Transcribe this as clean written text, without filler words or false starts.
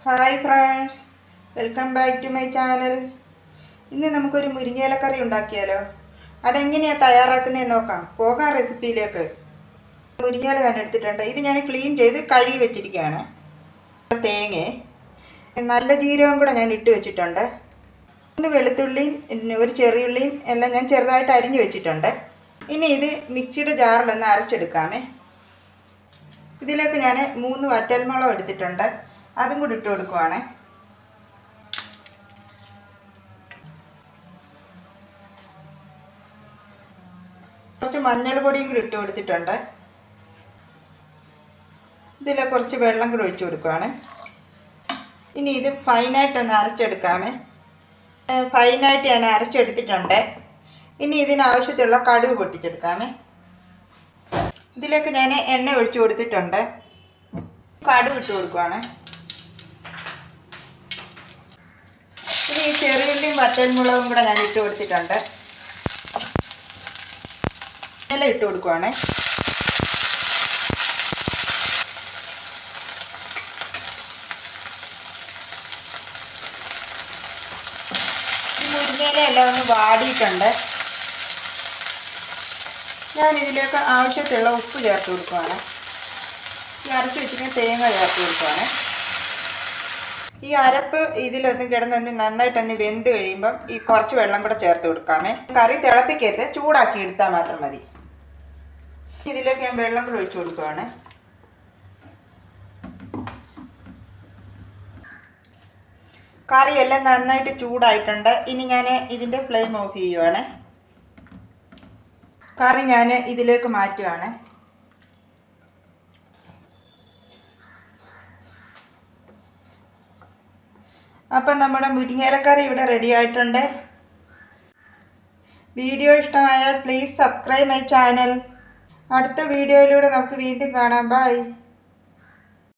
Hi friends, welcome back to my channel. ഇന്ന് നമുക്കൊരു മുരിങ്ങയിലക്കറി ഉണ്ടാക്കിയാലോ? അതെങ്ങനെയാണ് തയ്യാറാക്കുന്നതെന്ന് നോക്കാം. പോകാം റെസിപ്പിയിലേക്ക്. മുരിങ്ങയില ഞാൻ എടുത്തിട്ടുണ്ട്. ഇത് ഞാൻ ക്ലീൻ ചെയ്ത് കഴുകി വെച്ചിരിക്കുകയാണ്. തേങ്ങ, നല്ല ജീരകം കൂടെ ഞാൻ ഇട്ട് വെച്ചിട്ടുണ്ട്. 3 വെളുത്തുള്ളിയും ഒരു ചെറിയുള്ളിയും എല്ലാം ഞാൻ ചെറുതായിട്ട് അരിഞ്ഞു വെച്ചിട്ടുണ്ട്. ഇനി ഇത് മിക്സിയുടെ ജാറിലൊന്ന് അരച്ചെടുക്കാമേ. ഇതിലേക്ക് ഞാൻ 3 വറ്റൽമുളക് എടുത്തിട്ടുണ്ട്. അതും കൂടി ഇട്ട് കൊടുക്കുവാണ്. കുറച്ച് മഞ്ഞൾ പൊടിയും കൂടി ഇട്ട് കൊടുത്തിട്ടുണ്ട്. ഇതിൽ കുറച്ച് വെള്ളം കൂടി ഒഴിച്ചു കൊടുക്കുവാണ്. ഇനി ഇത് ഫൈനായിട്ടൊന്ന് അരച്ചെടുക്കാമേ. ഫൈനായിട്ട് ഞാൻ അരച്ചെടുത്തിട്ടുണ്ട്. ഇനി ഇതിനാവശ്യത്തിലുള്ള കടുക് പൊട്ടിച്ചെടുക്കാമേ. ഇതിലേക്ക് ഞാൻ എണ്ണ ഒഴിച്ചു കൊടുത്തിട്ടുണ്ട്. കടുക് ഇട്ട് കൊടുക്കുവാണ്. ഇനി ഈ ചെറിയുള്ളിയും വറ്റൽമുളകും കൂടെ ഞാൻ ഇട്ട് കൊടുത്തിട്ടുണ്ട്. എല്ലാം ഇട്ട് കൊടുക്കുവാണ്. ഈ മുരിങ്ങയില എല്ലാം ഒന്ന് വാടിയിട്ടുണ്ട്. ഞാനിതിലേക്ക് ആവശ്യത്തിലുള്ള ഉപ്പ് ചേർത്ത് കൊടുക്കുവാണ്. ഈ അരച്ച് വെച്ചിട്ട് തേങ്ങ ചേർത്ത് കൊടുക്കുവാണ്. ഈ അരപ്പ് ഇതിലൊന്ന് കിടന്നൊന്ന് നന്നായിട്ടൊന്ന് വെന്ത് കഴിയുമ്പം ഈ കുറച്ച് വെള്ളം കൂടെ ചേർത്ത് കൊടുക്കാമേ. കറി തിളപ്പിക്കരുത്, ചൂടാക്കി എടുത്താൽ മാത്രം മതി. ഇതിലേക്ക് ഞാൻ വെള്ളം കൂടെ ഒഴിച്ചു കൊടുക്കുവാണ്. കറിയെല്ലാം നന്നായിട്ട് ചൂടായിട്ടുണ്ട്. ഇനി ഞാൻ ഇതിൻ്റെ ഫ്ലെയിം ഓഫ് ചെയ്യുവാണ്. കറി ഞാൻ ഇതിലേക്ക് മാറ്റുവാണ്. അപ്പം നമ്മുടെ മുരിങ്ങയിലക്കറി ഇവിടെ റെഡി ആയിട്ടുണ്ട്. വീഡിയോ ഇഷ്ടമായാൽ പ്ലീസ് സബ്സ്ക്രൈബ് മൈ ചാനൽ. അടുത്ത വീഡിയോയിലൂടെ നമുക്ക് വീണ്ടും കാണാം. ബൈ.